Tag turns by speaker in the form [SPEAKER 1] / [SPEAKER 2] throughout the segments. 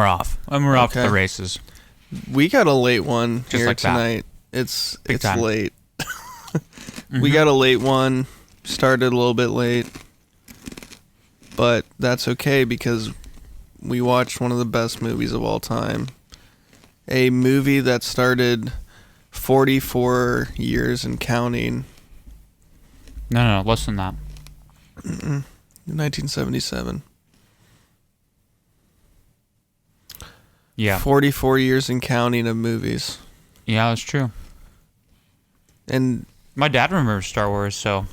[SPEAKER 1] we're off. And we're off to the races.
[SPEAKER 2] We got a late one
[SPEAKER 1] Just
[SPEAKER 2] here
[SPEAKER 1] like
[SPEAKER 2] tonight. It's
[SPEAKER 1] time.
[SPEAKER 2] late. We got a late one. Started a little bit late. But that's okay because we watched one of the best movies of all time. A movie that started 44 years and counting.
[SPEAKER 1] No, less than that.
[SPEAKER 2] 1977.
[SPEAKER 1] Yeah.
[SPEAKER 2] 44 years and counting of movies.
[SPEAKER 1] Yeah, that's true.
[SPEAKER 2] And
[SPEAKER 1] my dad remembers Star Wars, so...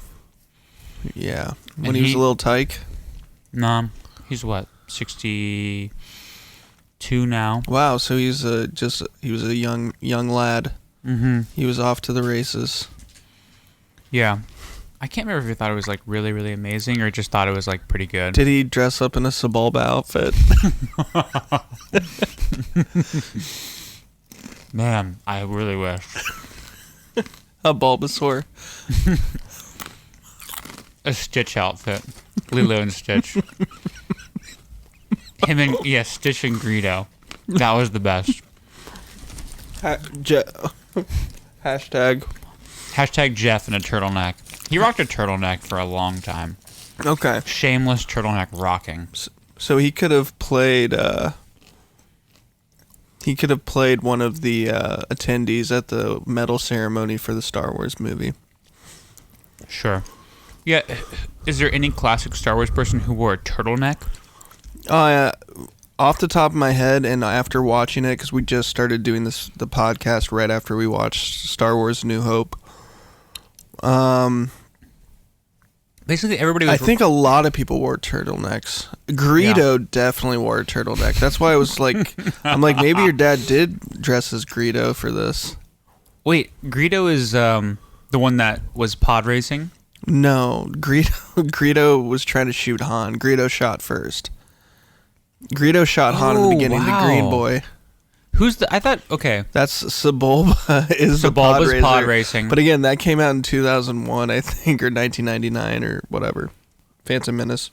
[SPEAKER 2] Yeah. When he was a little tyke?
[SPEAKER 1] Nah. He's what? 62 now.
[SPEAKER 2] Wow, so he was a young lad.
[SPEAKER 1] Mm-hmm.
[SPEAKER 2] He was off to the races.
[SPEAKER 1] Yeah. I can't remember if he thought it was like really, really amazing or just thought it was like pretty good.
[SPEAKER 2] Did he dress up in a Sebulba outfit?
[SPEAKER 1] Man, I really wish.
[SPEAKER 2] A Bulbasaur.
[SPEAKER 1] A Stitch outfit. Lilo and Stitch. Stitch and Greedo. That was the best. Hashtag Jeff in a turtleneck. He rocked a turtleneck for a long time.
[SPEAKER 2] Okay.
[SPEAKER 1] Shameless turtleneck rocking.
[SPEAKER 2] So he could have played. He could have played one of the attendees at the medal ceremony for the Star Wars movie.
[SPEAKER 1] Sure. Yeah. Is there any classic Star Wars person who wore a turtleneck?
[SPEAKER 2] Off the top of my head, and after watching it, because we just started doing the podcast right after we watched Star Wars: New Hope.
[SPEAKER 1] Basically, everybody was...
[SPEAKER 2] I think a lot of people wore turtlenecks. Greedo definitely wore a turtleneck. That's why I was like... I'm like, maybe your dad did dress as Greedo for this.
[SPEAKER 1] Wait, Greedo is the one that was pod racing?
[SPEAKER 2] No, Greedo was trying to shoot Han. Greedo shot first. Greedo shot Han in the beginning, the green boy.
[SPEAKER 1] Who's the... I thought... Okay.
[SPEAKER 2] That's Sebulba is
[SPEAKER 1] Sebulba's
[SPEAKER 2] the
[SPEAKER 1] pod racing.
[SPEAKER 2] But again, that came out in 2001, I think, or 1999 or whatever. Phantom Menace.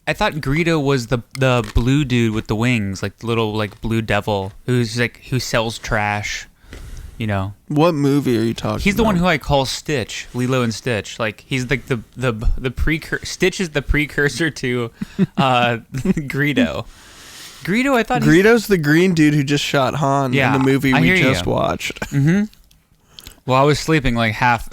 [SPEAKER 1] I thought Greedo was the blue dude with the wings, like the little like blue devil who sells trash, you know.
[SPEAKER 2] What movie are you talking about?
[SPEAKER 1] He's the one who I call Stitch, Lilo and Stitch. Like he's like the precursor. Stitch is the precursor to Greedo. Greedo, I thought
[SPEAKER 2] Greedo's the green dude who just shot Han in the movie we just watched.
[SPEAKER 1] Mm-hmm. Well, I was sleeping like half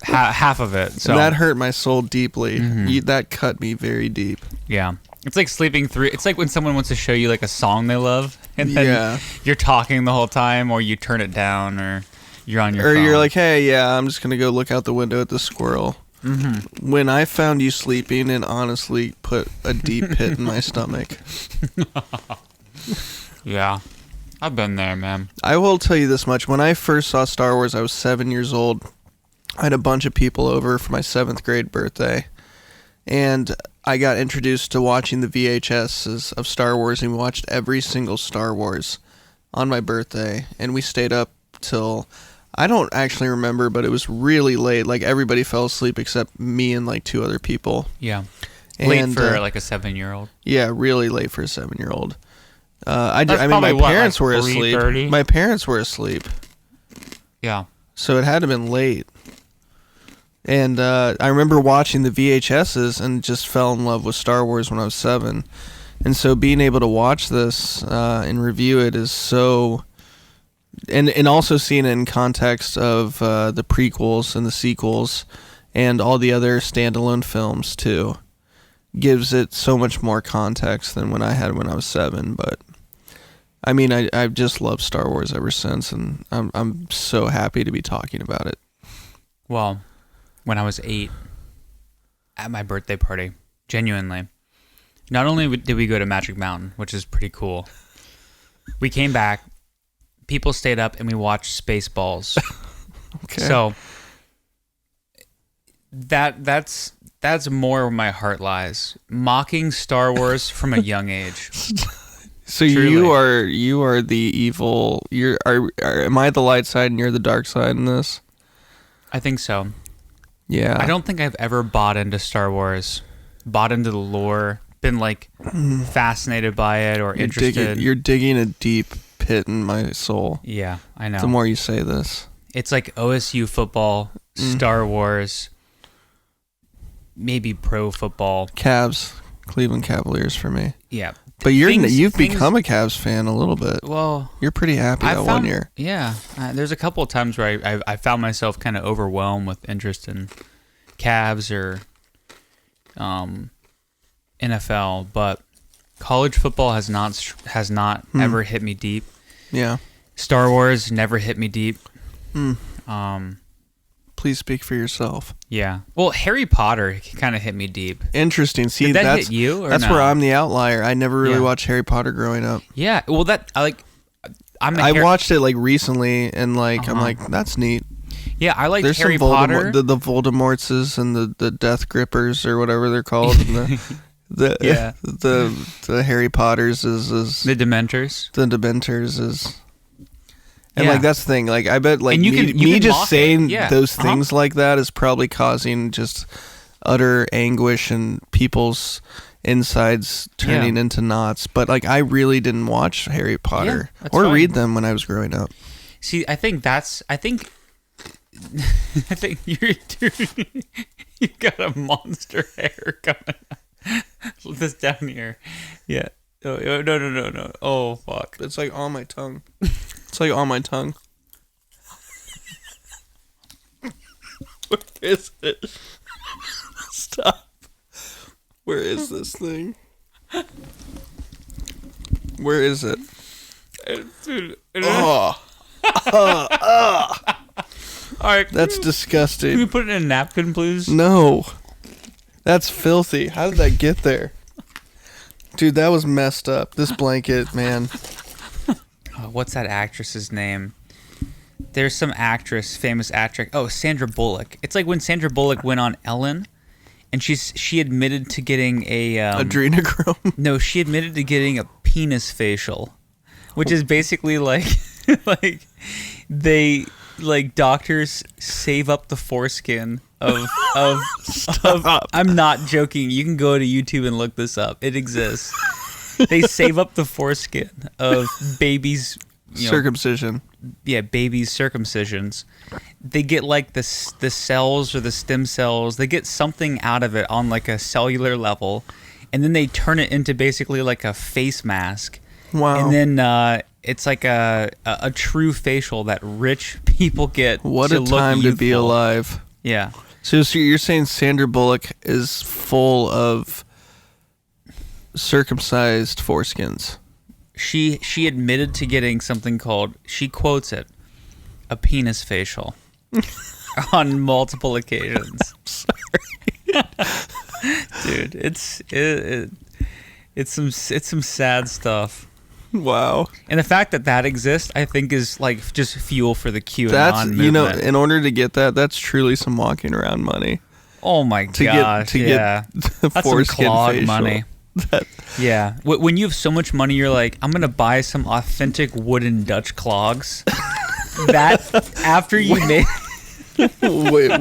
[SPEAKER 1] of it, so
[SPEAKER 2] and that hurt my soul deeply.
[SPEAKER 1] Mm-hmm.
[SPEAKER 2] That cut me very deep.
[SPEAKER 1] Yeah, it's like sleeping through. It's like when someone wants to show you like a song they love, and then you're talking the whole time, or you turn it down, or you're on your phone.
[SPEAKER 2] Or you're like, hey, I'm just gonna go look out the window at the squirrel. Mm-hmm. When I found you sleeping, and honestly put a deep pit in my stomach.
[SPEAKER 1] Yeah, I've been there, man.
[SPEAKER 2] I will tell you this much. When I first saw Star Wars, I was 7 years old. I had a bunch of people over for my 7th grade birthday. And I got introduced to watching the VHSs of Star Wars, and we watched every single Star Wars on my birthday. And we stayed up till, I don't actually remember, but it was really late. Like, everybody fell asleep except me and, like, 2 other people.
[SPEAKER 1] Yeah. Late for, like, a 7-year-old.
[SPEAKER 2] Yeah, really late for a 7-year-old. My
[SPEAKER 1] parents
[SPEAKER 2] were asleep.
[SPEAKER 1] 3:30?
[SPEAKER 2] My parents were asleep.
[SPEAKER 1] Yeah.
[SPEAKER 2] So it had to have been late. And I remember watching the VHSs and just fell in love with Star Wars when I was 7. And so being able to watch this and review it is so... And also seeing it in context of the prequels and the sequels and all the other standalone films, too, gives it so much more context than when I was 7. But... I mean, I've just loved Star Wars ever since, and I'm so happy to be talking about it.
[SPEAKER 1] Well, when I was 8, at my birthday party, genuinely, not only did we go to Magic Mountain, which is pretty cool, we came back, people stayed up, and we watched Spaceballs.
[SPEAKER 2] Okay.
[SPEAKER 1] So that's more where my heart lies. Mocking Star Wars from a young age.
[SPEAKER 2] So truly. you are the evil. Am I the light side and you're the dark side in this?
[SPEAKER 1] I think so.
[SPEAKER 2] Yeah.
[SPEAKER 1] I don't think I've ever bought into Star Wars, bought into the lore, been like fascinated by it or interested.
[SPEAKER 2] You're digging a deep pit in my soul.
[SPEAKER 1] Yeah, I know.
[SPEAKER 2] The more you say this.
[SPEAKER 1] It's like OSU football, Star Wars, maybe pro football.
[SPEAKER 2] Cavs, Cleveland Cavaliers for me.
[SPEAKER 1] Yeah.
[SPEAKER 2] But you've become a Cavs fan a little bit.
[SPEAKER 1] Well,
[SPEAKER 2] you're pretty happy that 1 year.
[SPEAKER 1] Yeah. There's a couple of times where I found myself kind of overwhelmed with interest in Cavs or NFL, but college football has not ever hit me deep.
[SPEAKER 2] Yeah.
[SPEAKER 1] Star Wars never hit me deep.
[SPEAKER 2] Please speak for yourself.
[SPEAKER 1] Yeah. Well, Harry Potter kind of hit me deep.
[SPEAKER 2] Interesting. See,
[SPEAKER 1] Did that hit you? Or
[SPEAKER 2] that's
[SPEAKER 1] no?
[SPEAKER 2] where I'm the outlier. I never really watched Harry Potter growing up.
[SPEAKER 1] Yeah. Well,
[SPEAKER 2] I watched it like recently, and like I'm like, that's neat.
[SPEAKER 1] Yeah, I like
[SPEAKER 2] There's
[SPEAKER 1] Harry
[SPEAKER 2] some
[SPEAKER 1] Potter.
[SPEAKER 2] The Voldemortses and the Death Grippers or whatever they're called. And the Harry Potters is
[SPEAKER 1] the Dementors.
[SPEAKER 2] The Dementors is. And like that's the thing, like I bet like
[SPEAKER 1] and you can
[SPEAKER 2] just saying
[SPEAKER 1] it.
[SPEAKER 2] those things like that is probably causing just utter anguish and people's insides turning into knots. But like I really didn't watch Harry Potter or read them when I was growing up.
[SPEAKER 1] See, I think you're dude, you got a monster hair coming out. This down here. Yeah. Oh, no. Oh fuck.
[SPEAKER 2] It's like on my tongue. It's like on my tongue. Where is it? Stop. Where is this thing? Where is it?
[SPEAKER 1] Dude.
[SPEAKER 2] Oh.
[SPEAKER 1] All right.
[SPEAKER 2] That's disgusting.
[SPEAKER 1] Can we put it in a napkin, please?
[SPEAKER 2] No. That's filthy. How did that get there? Dude, that was messed up. This blanket, man.
[SPEAKER 1] What's that actress's name? There's some famous actress. Oh, Sandra Bullock. It's like when Sandra Bullock went on Ellen, and she admitted to getting a
[SPEAKER 2] adrenochrome.
[SPEAKER 1] No, she admitted to getting a penis facial, which is basically like doctors save up the foreskin of I'm not joking. You can go to YouTube and look this up. It exists. They save up the foreskin of babies'
[SPEAKER 2] circumcision.
[SPEAKER 1] Yeah, babies' circumcisions. They get like the cells or the stem cells. They get something out of it on like a cellular level, and then they turn it into basically like a face mask.
[SPEAKER 2] Wow.
[SPEAKER 1] And then it's like a true facial that rich people get.
[SPEAKER 2] What a time to be alive.
[SPEAKER 1] Yeah.
[SPEAKER 2] So you're saying Sandra Bullock is full of circumcised foreskins?
[SPEAKER 1] She admitted to getting something called, she quotes it, a penis facial on multiple occasions.
[SPEAKER 2] I'm
[SPEAKER 1] Dude,
[SPEAKER 2] sorry.
[SPEAKER 1] it's some sad stuff.
[SPEAKER 2] Wow.
[SPEAKER 1] And the fact that exists, I think, is like just fuel for the QAnon
[SPEAKER 2] That's
[SPEAKER 1] movement.
[SPEAKER 2] in order to get that's truly some walking around money.
[SPEAKER 1] Oh my gosh!
[SPEAKER 2] To get
[SPEAKER 1] that's some clog money. Yeah. When you have so much money, you're like, I'm gonna buy some authentic wooden Dutch clogs. That after you made.
[SPEAKER 2] Wait,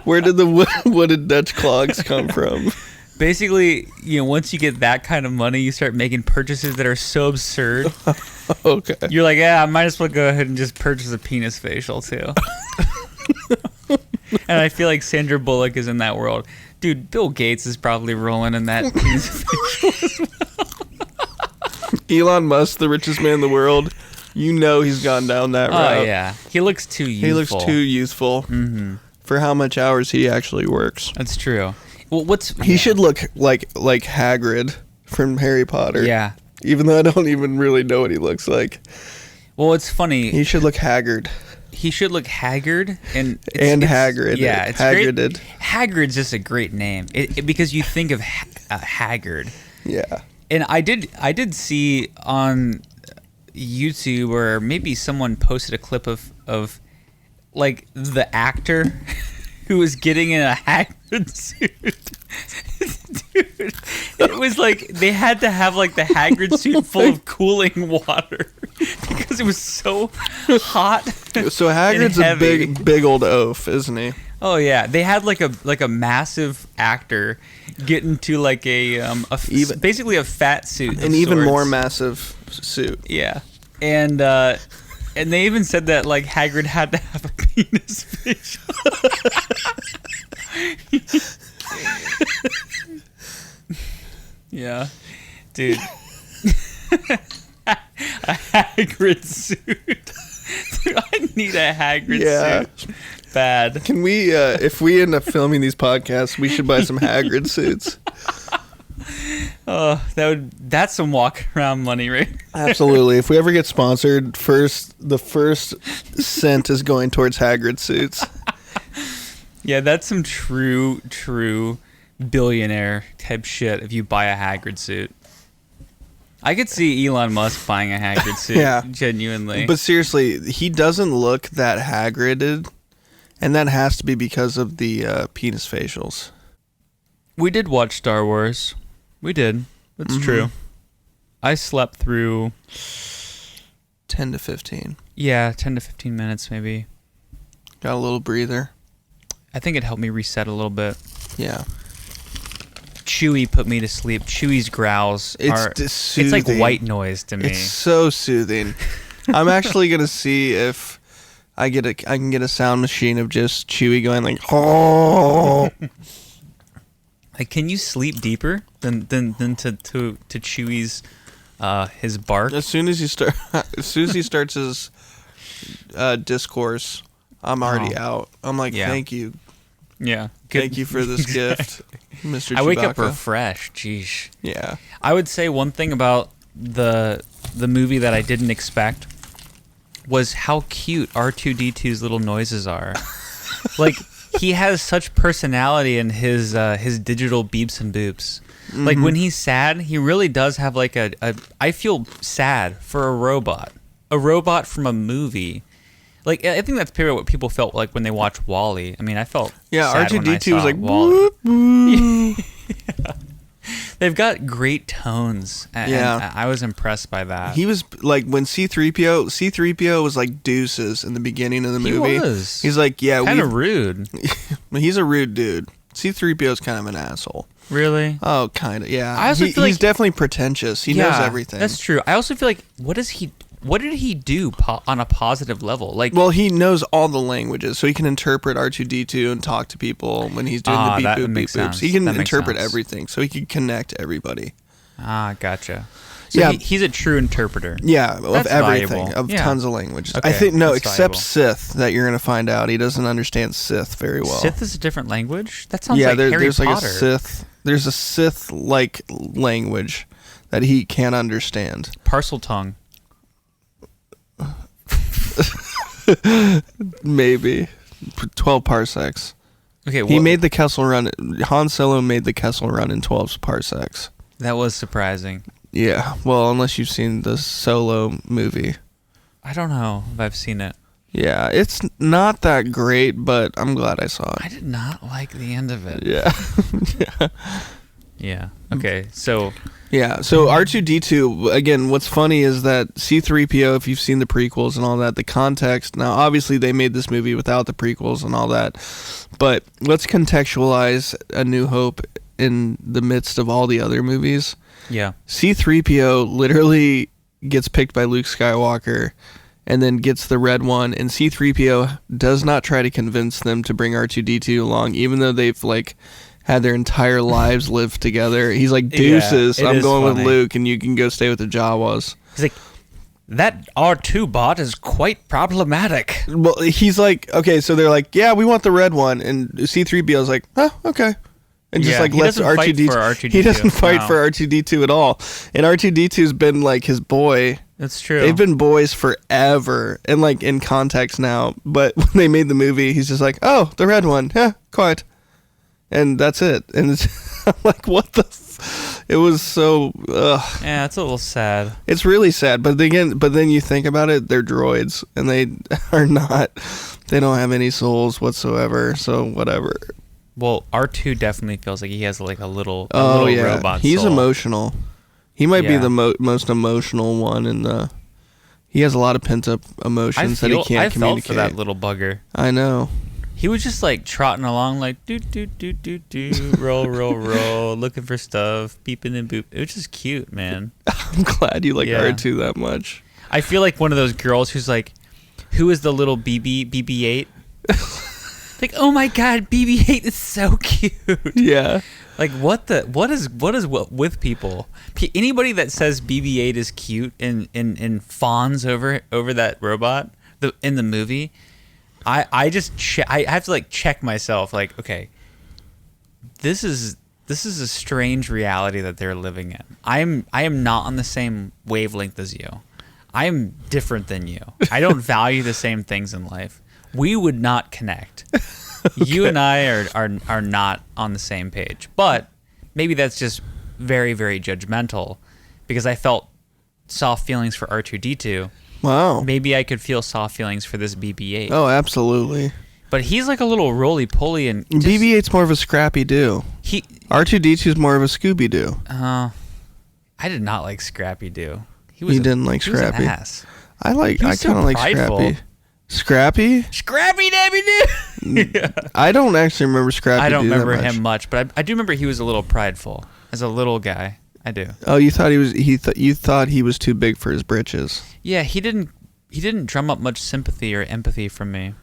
[SPEAKER 2] where did the wooden Dutch clogs come from?
[SPEAKER 1] Basically, once you get that kind of money, you start making purchases that are so absurd.
[SPEAKER 2] Okay.
[SPEAKER 1] You're like, I might as well go ahead and just purchase a penis facial too. And I feel like Sandra Bullock is in that world. Dude, Bill Gates is probably rolling in that penis facial as well.
[SPEAKER 2] Elon Musk, the richest man in the world, he's gone down that route.
[SPEAKER 1] Oh, yeah. He looks too youthful.
[SPEAKER 2] Mm-hmm. For how much hours he actually works.
[SPEAKER 1] That's true. Well,
[SPEAKER 2] he should look like Hagrid from Harry Potter.
[SPEAKER 1] Yeah.
[SPEAKER 2] Even though I don't even really know what he looks like.
[SPEAKER 1] Well, it's funny.
[SPEAKER 2] He should look haggard.
[SPEAKER 1] He should look haggard
[SPEAKER 2] and Hagrid.
[SPEAKER 1] Yeah, it's
[SPEAKER 2] Hagrided.
[SPEAKER 1] Hagrid's just a great name because you think of Haggard.
[SPEAKER 2] Yeah.
[SPEAKER 1] And I did see on YouTube, or maybe someone posted a clip of like the actor who was getting in a Hagrid suit. Dude, it was like they had to have like the Hagrid suit full of cooling water because it was so hot.
[SPEAKER 2] So Hagrid's a big old oaf, isn't he?
[SPEAKER 1] Oh yeah, they had like a massive actor get into like basically a fat suit,
[SPEAKER 2] an even more massive suit.
[SPEAKER 1] Yeah, and they even said that like Hagrid had to have a penis facial. Yeah, dude. A Hagrid suit. Dude, I need a Hagrid suit. Bad.
[SPEAKER 2] Can we, if we end up filming these podcasts, we should buy some Hagrid suits.
[SPEAKER 1] Oh, that's some walk around money, right?
[SPEAKER 2] Absolutely. If we ever get sponsored, the first cent is going towards Hagrid suits.
[SPEAKER 1] Yeah, that's some true billionaire type shit if you buy a Hagrid suit. I could see Elon Musk buying a Hagrid suit,
[SPEAKER 2] yeah.
[SPEAKER 1] Genuinely.
[SPEAKER 2] But seriously, he doesn't look that Hagrided, and that has to be because of the penis facials.
[SPEAKER 1] We did watch Star Wars. We did. That's true. I slept through
[SPEAKER 2] 10 to 15.
[SPEAKER 1] Yeah, 10 to 15 minutes maybe.
[SPEAKER 2] Got a little breather.
[SPEAKER 1] I think it helped me reset a little bit.
[SPEAKER 2] Yeah.
[SPEAKER 1] Chewie put me to sleep. Chewie's growls
[SPEAKER 2] it's
[SPEAKER 1] like white noise to me.
[SPEAKER 2] It's so soothing. I'm actually gonna see if I can get a sound machine of just Chewie going like, oh.
[SPEAKER 1] Like, can you sleep deeper than to Chewie's his bark?
[SPEAKER 2] As soon as he starts his discourse, I'm already out. I'm like, thank you.
[SPEAKER 1] Yeah.
[SPEAKER 2] Thank you for this gift, Mr. Chewbacca.
[SPEAKER 1] I wake up refreshed. Jeez.
[SPEAKER 2] Yeah.
[SPEAKER 1] I would say one thing about the movie that I didn't expect was how cute R2-D2's little noises are. Like, he has such personality in his digital beeps and boops. Mm-hmm. Like, when he's sad, he really does have like I feel sad for a robot from a movie. Like, I think that's probably what people felt like when they watched WALL-E. I mean, I felt sad
[SPEAKER 2] R2-D2 was like,
[SPEAKER 1] WALL-E. Yeah. They've got great tones, and I was impressed by that.
[SPEAKER 2] He was like, when C-3PO was like deuces in the beginning of the movie.
[SPEAKER 1] He was.
[SPEAKER 2] He's like, yeah,
[SPEAKER 1] kind of rude.
[SPEAKER 2] He's a rude dude. C-3PO is kind of an asshole.
[SPEAKER 1] Really?
[SPEAKER 2] Oh, kind of. Yeah.
[SPEAKER 1] I also feel
[SPEAKER 2] he's definitely pretentious. He knows everything.
[SPEAKER 1] That's true. I also feel like, what did he do on a positive level? Like,
[SPEAKER 2] well, he knows all the languages, so he can interpret R2-D2 and talk to people when he's doing the beep boop beep boops. He can interpret everything, so he can connect everybody.
[SPEAKER 1] Ah, gotcha. So he's a true interpreter.
[SPEAKER 2] Yeah, of everything,
[SPEAKER 1] valuable.
[SPEAKER 2] Tons of languages.
[SPEAKER 1] Okay,
[SPEAKER 2] I think
[SPEAKER 1] valuable.
[SPEAKER 2] except Sith, that you're going to find out he doesn't understand Sith very well.
[SPEAKER 1] Sith is a different language. That sounds like Harry
[SPEAKER 2] there's
[SPEAKER 1] Potter.
[SPEAKER 2] Like a Sith. There's a Sith-like language that he can't understand.
[SPEAKER 1] Parcel tongue.
[SPEAKER 2] Maybe 12 parsecs.
[SPEAKER 1] Okay,
[SPEAKER 2] he made the Kessel Run. Han Solo made the Kessel Run in 12 parsecs.
[SPEAKER 1] That was surprising.
[SPEAKER 2] Yeah, well, unless you've seen the Solo movie.
[SPEAKER 1] I don't know if I've seen it.
[SPEAKER 2] Yeah, it's not that great, but I'm glad I saw it.
[SPEAKER 1] I did not like the end of it.
[SPEAKER 2] Yeah.
[SPEAKER 1] Yeah. Okay, so...
[SPEAKER 2] Yeah, so R2-D2, again, what's funny is that C-3PO, if you've seen the prequels and all that, the context, now obviously they made this movie without the prequels and all that, but let's contextualize A New Hope in the midst of all the other movies.
[SPEAKER 1] Yeah.
[SPEAKER 2] C-3PO literally gets picked by Luke Skywalker and then gets the red one, and C-3PO does not try to convince them to bring R2-D2 along, even though they've, like... had their entire lives lived together. He's like, deuces, I'm going with Luke, and you can go stay with the Jawas.
[SPEAKER 1] He's like, that R2 bot is quite problematic.
[SPEAKER 2] Well, he's like, okay, so they're like, yeah, we want the red one, and C-3PO's like, oh, okay. And just like lets R2-D2. He doesn't fight for R2-D2 at all. And R2-D2's been like his boy.
[SPEAKER 1] That's true.
[SPEAKER 2] They've been boys forever, and like in context now. But when they made the movie, he's just like, oh, the red one, yeah, quiet. And that's it. And it's I'm like, what the... It was so...
[SPEAKER 1] Yeah, it's a little sad.
[SPEAKER 2] It's really sad. But then you think about it, they're droids. And they are not... They don't have any souls whatsoever. So, whatever.
[SPEAKER 1] Well, R2 definitely feels like he has like a little robot
[SPEAKER 2] He's
[SPEAKER 1] soul.
[SPEAKER 2] emotional. He might be the most emotional one in the... He has a lot of pent-up emotions that he can't communicate.
[SPEAKER 1] I felt for that little bugger.
[SPEAKER 2] I know.
[SPEAKER 1] He was just like trotting along, like do do do do do, roll, looking for stuff, beeping and boop. It was just cute, man.
[SPEAKER 2] I'm glad you like R2 that much.
[SPEAKER 1] I feel like one of those girls who's like, who is the little BB-8? Like, oh my god, BB-8 is so cute.
[SPEAKER 2] Yeah.
[SPEAKER 1] Like, what is with people? Anybody that says BB-8 is cute and fawns over that robot in the movie, I have to like check myself. Like, okay, this is a strange reality that they're living in. I am not on the same wavelength as you. I am different than you. I don't value the same things in life. We would not connect. Okay. You and I are not on the same page. But maybe that's just very, very judgmental because I felt soft feelings for R2-D2.
[SPEAKER 2] Wow.
[SPEAKER 1] Maybe I could feel soft feelings for this BB-8.
[SPEAKER 2] Oh, absolutely.
[SPEAKER 1] But he's like a little roly-poly. And
[SPEAKER 2] BB-8's more of a Scrappy-Doo. R2-D2 is more of a Scooby-Doo.
[SPEAKER 1] I did not like Scrappy-Doo.
[SPEAKER 2] You didn't like Scrappy?
[SPEAKER 1] He was an ass.
[SPEAKER 2] I kind of like Scrappy. Scrappy?
[SPEAKER 1] Scrappy Dabby Doo! Yeah.
[SPEAKER 2] I don't actually remember Scrappy.
[SPEAKER 1] I don't remember him much, but I do remember he was a little prideful as a little guy. I do.
[SPEAKER 2] Oh, you thought you thought he was too big for his britches.
[SPEAKER 1] Yeah, he didn't drum up much sympathy or empathy from me.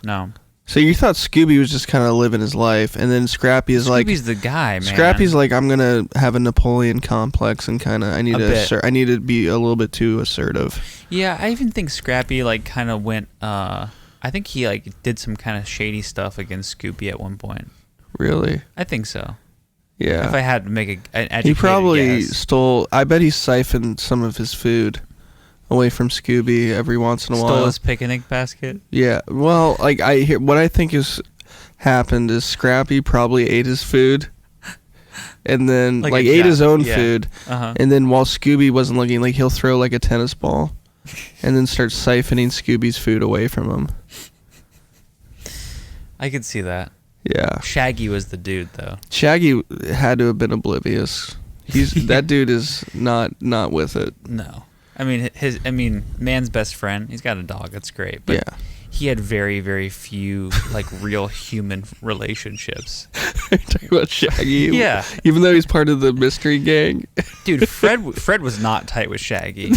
[SPEAKER 1] No.
[SPEAKER 2] So you thought Scooby was just kind of living his life, and then Scrappy is
[SPEAKER 1] Scooby's the guy, man.
[SPEAKER 2] Scrappy's like, I'm gonna have a Napoleon complex and kind of I need to be a little bit too assertive.
[SPEAKER 1] Yeah, I even think Scrappy like kind of went. I think he like did some kind of shady stuff against Scooby at one point.
[SPEAKER 2] Really?
[SPEAKER 1] I think so.
[SPEAKER 2] Yeah.
[SPEAKER 1] If I had to make an educated
[SPEAKER 2] he probably
[SPEAKER 1] guess.
[SPEAKER 2] stole. I bet he siphoned some of his food away from Scooby every once in a while.
[SPEAKER 1] Stole his picnic basket?
[SPEAKER 2] Yeah. Well, like what I think is happened is Scrappy probably ate his food and then like ate his own food. Uh-huh. And then while Scooby wasn't looking, like he'll throw like a tennis ball and then start siphoning Scooby's food away from him.
[SPEAKER 1] I could see that.
[SPEAKER 2] Yeah.
[SPEAKER 1] Shaggy was the dude though.
[SPEAKER 2] Shaggy had to have been oblivious. That dude is not with it.
[SPEAKER 1] No. I mean, man's best friend. He's got a dog. That's great. But
[SPEAKER 2] yeah.
[SPEAKER 1] He had very, very few like real human relationships.
[SPEAKER 2] Are you talking about Shaggy?
[SPEAKER 1] Yeah.
[SPEAKER 2] Even though he's part of the mystery gang.
[SPEAKER 1] Dude, Fred was not tight with Shaggy.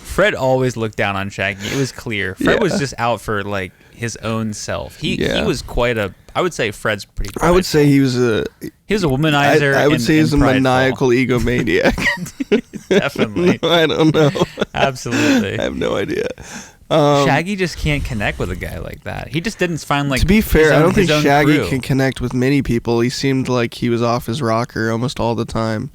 [SPEAKER 1] Fred always looked down on Shaggy. It was clear. Fred was just out for like his own self. He was quite a. I would say Fred's pretty prideful.
[SPEAKER 2] I would say he was a
[SPEAKER 1] womanizer.
[SPEAKER 2] I would say he's a
[SPEAKER 1] prideful.
[SPEAKER 2] maniacal egomaniac.
[SPEAKER 1] Definitely.
[SPEAKER 2] No, I don't know.
[SPEAKER 1] Absolutely.
[SPEAKER 2] I have no idea.
[SPEAKER 1] Shaggy just can't connect with a guy like that. He just didn't find like.
[SPEAKER 2] To be fair, I don't think Shaggy
[SPEAKER 1] crew.
[SPEAKER 2] can connect with many people. He seemed like he was off his rocker almost all the time.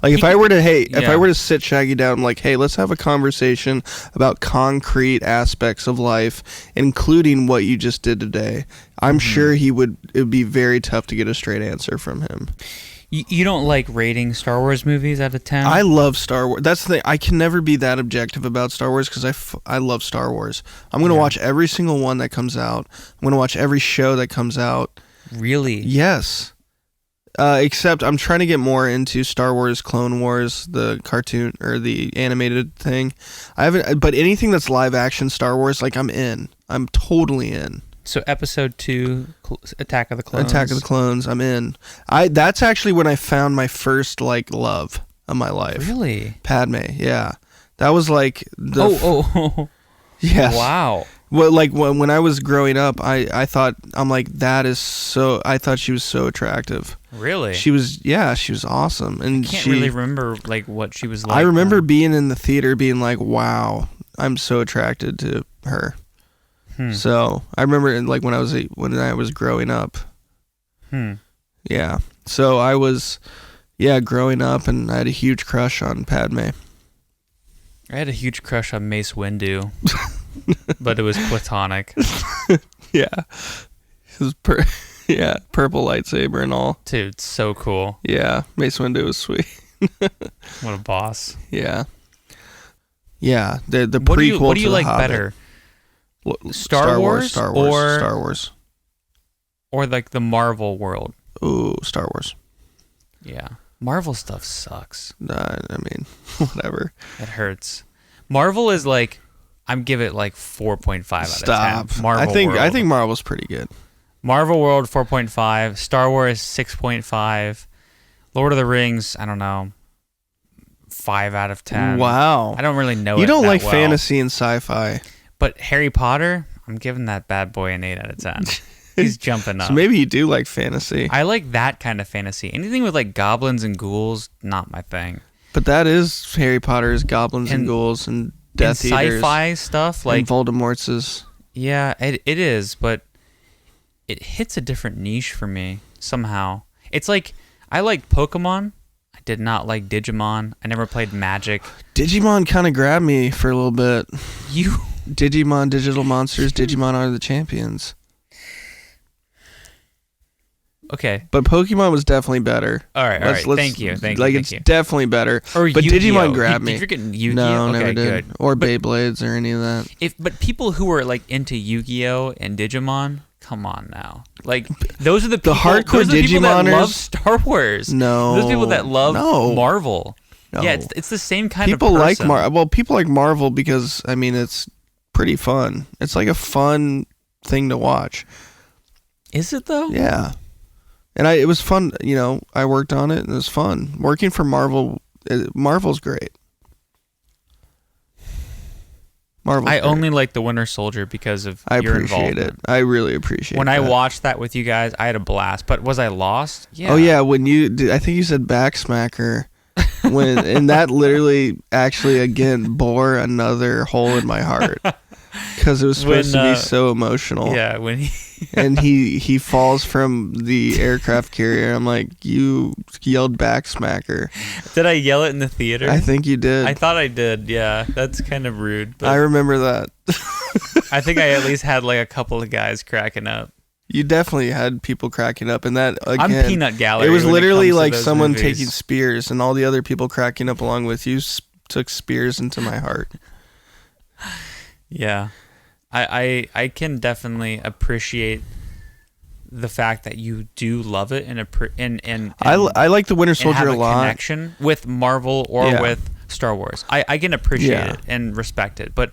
[SPEAKER 2] Like if I were to sit Shaggy down and like, hey, let's have a conversation about concrete aspects of life, including what you just did today, I'm sure it would be very tough to get a straight answer from him.
[SPEAKER 1] You don't like rating Star Wars movies out of 10?
[SPEAKER 2] I love Star Wars. That's the thing. I can never be that objective about Star Wars because I love Star Wars. I'm going to watch every single one that comes out. I'm going to watch every show that comes out.
[SPEAKER 1] Really?
[SPEAKER 2] Yes. Except I'm trying to get more into Star Wars Clone Wars, the cartoon or the animated thing. I haven't, but anything that's live action Star Wars, like I'm in. I'm totally in.
[SPEAKER 1] So Episode 2, Attack of the Clones.
[SPEAKER 2] Attack of the Clones, I'm in. That's actually when I found my first like love of my life.
[SPEAKER 1] Really?
[SPEAKER 2] Padme, yeah. That was like the
[SPEAKER 1] Yes. Wow.
[SPEAKER 2] Well, like when I was growing up, I thought I thought she was so attractive.
[SPEAKER 1] Really?
[SPEAKER 2] She was awesome, and
[SPEAKER 1] I can't really remember like what she was like.
[SPEAKER 2] I remember being in the theater, being like, "Wow, I'm so attracted to her." So I remember like when I was growing up. Yeah. So I was, growing up, and I had a huge crush on Padme.
[SPEAKER 1] I had a huge crush on Mace Windu, but it was platonic.
[SPEAKER 2] Yeah. It was purple lightsaber and all.
[SPEAKER 1] Dude, it's so cool.
[SPEAKER 2] Yeah, Mace Windu was sweet.
[SPEAKER 1] What a boss.
[SPEAKER 2] Yeah. Yeah, the prequel
[SPEAKER 1] what do you
[SPEAKER 2] to
[SPEAKER 1] like
[SPEAKER 2] Hobbit.
[SPEAKER 1] better? Star Wars, or like the Marvel world?
[SPEAKER 2] Ooh, Star Wars.
[SPEAKER 1] Yeah. Marvel stuff sucks.
[SPEAKER 2] I mean, whatever.
[SPEAKER 1] It hurts. Marvel is like I'm give it like 4.5 out
[SPEAKER 2] Stop.
[SPEAKER 1] of 10. Marvel
[SPEAKER 2] I
[SPEAKER 1] World.
[SPEAKER 2] think Marvel's pretty good.
[SPEAKER 1] Marvel World 4.5, Star Wars 6.5, Lord of the Rings, I don't know, 5 out of 10.
[SPEAKER 2] Wow.
[SPEAKER 1] I don't really know
[SPEAKER 2] You
[SPEAKER 1] it
[SPEAKER 2] don't
[SPEAKER 1] that
[SPEAKER 2] like
[SPEAKER 1] well.
[SPEAKER 2] fantasy and sci-fi.
[SPEAKER 1] But Harry Potter, I'm giving that bad boy an 8 out of 10. He's jumping up.
[SPEAKER 2] So maybe you do like fantasy.
[SPEAKER 1] I like that kind of fantasy. Anything with like goblins and ghouls, not my thing.
[SPEAKER 2] But that is Harry Potter's goblins and ghouls and Death
[SPEAKER 1] and
[SPEAKER 2] Eaters.
[SPEAKER 1] Sci-fi stuff like
[SPEAKER 2] and Voldemort's.
[SPEAKER 1] Yeah, it is, but it hits a different niche for me somehow. It's like I liked Pokemon. I did not like Digimon. I never played Magic.
[SPEAKER 2] Digimon kind of grabbed me for a little bit.
[SPEAKER 1] You
[SPEAKER 2] Digimon, Digital Monsters, Digimon Are the Champions.
[SPEAKER 1] Okay.
[SPEAKER 2] But Pokemon was definitely better.
[SPEAKER 1] All right. Thank you.
[SPEAKER 2] Like, it's definitely better.
[SPEAKER 1] Or
[SPEAKER 2] but
[SPEAKER 1] Yu-Gi-Oh.
[SPEAKER 2] Digimon grabbed me.
[SPEAKER 1] You're getting Yu-Gi-Oh?
[SPEAKER 2] No,
[SPEAKER 1] okay,
[SPEAKER 2] never did.
[SPEAKER 1] Good.
[SPEAKER 2] Or Beyblades or any of that.
[SPEAKER 1] But people who are like into Yu-Gi-Oh and Digimon, come on now. Like those are the people,
[SPEAKER 2] hardcore
[SPEAKER 1] people that
[SPEAKER 2] Digimoners?
[SPEAKER 1] love Star Wars.
[SPEAKER 2] No.
[SPEAKER 1] Those people that love Marvel.
[SPEAKER 2] No.
[SPEAKER 1] Yeah, it's the same kind
[SPEAKER 2] people
[SPEAKER 1] of person.
[SPEAKER 2] People like Marvel because I mean it's pretty fun. It's like a fun thing to watch.
[SPEAKER 1] Is it though?
[SPEAKER 2] Yeah. And it was fun, I worked on it and it was fun. Working for Marvel, Marvel's great.
[SPEAKER 1] I only like the Winter Soldier because of your involvement.
[SPEAKER 2] I appreciate it. I really appreciate it.
[SPEAKER 1] When I watched that with you guys, I had a blast. But was I lost? Yeah.
[SPEAKER 2] Oh yeah, when I think you said backsmacker. And that literally actually again bore another hole in my heart. Because it was supposed to be so emotional.
[SPEAKER 1] Yeah, when
[SPEAKER 2] and he falls from the aircraft carrier. I'm like, you yelled backsmacker.
[SPEAKER 1] Did I yell it in the theater?
[SPEAKER 2] I think you did.
[SPEAKER 1] I thought I did, yeah. That's kind of rude. But
[SPEAKER 2] I remember that.
[SPEAKER 1] I think I at least had like a couple of guys cracking up.
[SPEAKER 2] You definitely had people cracking up, and that again,
[SPEAKER 1] I'm peanut gallery.
[SPEAKER 2] It was literally like someone
[SPEAKER 1] movies.
[SPEAKER 2] taking spears, and all the other people cracking up along with you took spears into my heart.
[SPEAKER 1] Yeah, I can definitely appreciate the fact that you do love it, and
[SPEAKER 2] I like the Winter Soldier
[SPEAKER 1] a
[SPEAKER 2] lot.
[SPEAKER 1] Connection with Marvel or with Star Wars. I can appreciate it and respect it, but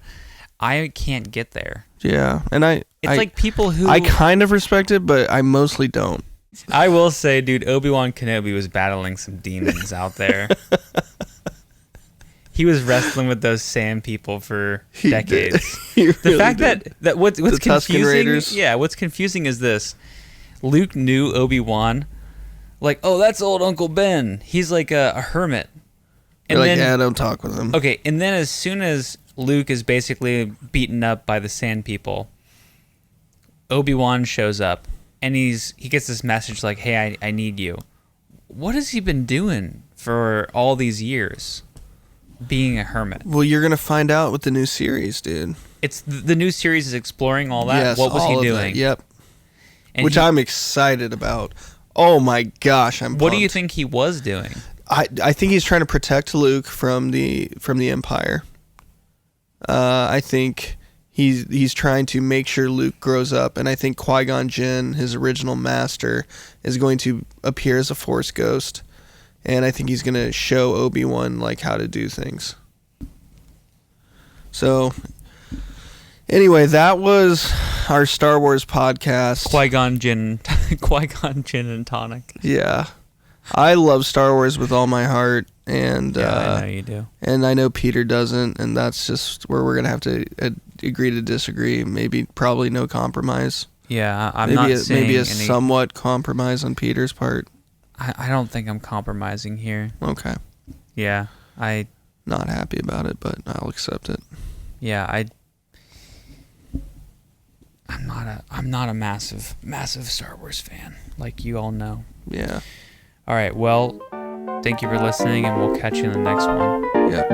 [SPEAKER 1] I can't get there.
[SPEAKER 2] Yeah, and it's
[SPEAKER 1] like people who
[SPEAKER 2] I kind of respect it, but I mostly don't.
[SPEAKER 1] I will say, dude, Obi-Wan Kenobi was battling some demons out there. He was wrestling with those sand people for decades. The fact that what's confusing, what's confusing is this: Luke knew Obi-Wan, like, oh, that's old Uncle Ben. He's like a hermit.
[SPEAKER 2] And then, don't talk with him.
[SPEAKER 1] Okay, and then as soon as Luke is basically beaten up by the sand people, Obi-Wan shows up, and he gets this message like, hey, I need you. What has he been doing for all these years? Being a hermit.
[SPEAKER 2] Well, you're gonna find out with the new series, dude.
[SPEAKER 1] It's the new series is exploring all that.
[SPEAKER 2] Yes,
[SPEAKER 1] what was he doing?
[SPEAKER 2] That. Yep. And which I'm excited about. Oh my gosh, I'm pumped.
[SPEAKER 1] What do you think he was doing?
[SPEAKER 2] I think he's trying to protect Luke from the Empire. I think he's trying to make sure Luke grows up, and I think Qui-Gon Jinn, his original master, is going to appear as a Force ghost. And I think he's going to show Obi-Wan like how to do things. So, anyway, that was our Star Wars podcast.
[SPEAKER 1] Qui-Gon Jinn and tonic.
[SPEAKER 2] Yeah. I love Star Wars with all my heart. And
[SPEAKER 1] I know you do.
[SPEAKER 2] And I know Peter doesn't. And that's just where we're going to have to agree to disagree. Probably no compromise.
[SPEAKER 1] Yeah, I'm not seeing
[SPEAKER 2] maybe a somewhat compromise on Peter's part.
[SPEAKER 1] I don't think I'm compromising here.
[SPEAKER 2] Okay.
[SPEAKER 1] Yeah,
[SPEAKER 2] not happy about it, but I'll accept it.
[SPEAKER 1] Yeah, I'm not a massive Star Wars fan, like you all know.
[SPEAKER 2] Yeah.
[SPEAKER 1] All right, well, thank you for listening, and we'll catch you in the next one.
[SPEAKER 2] Yep.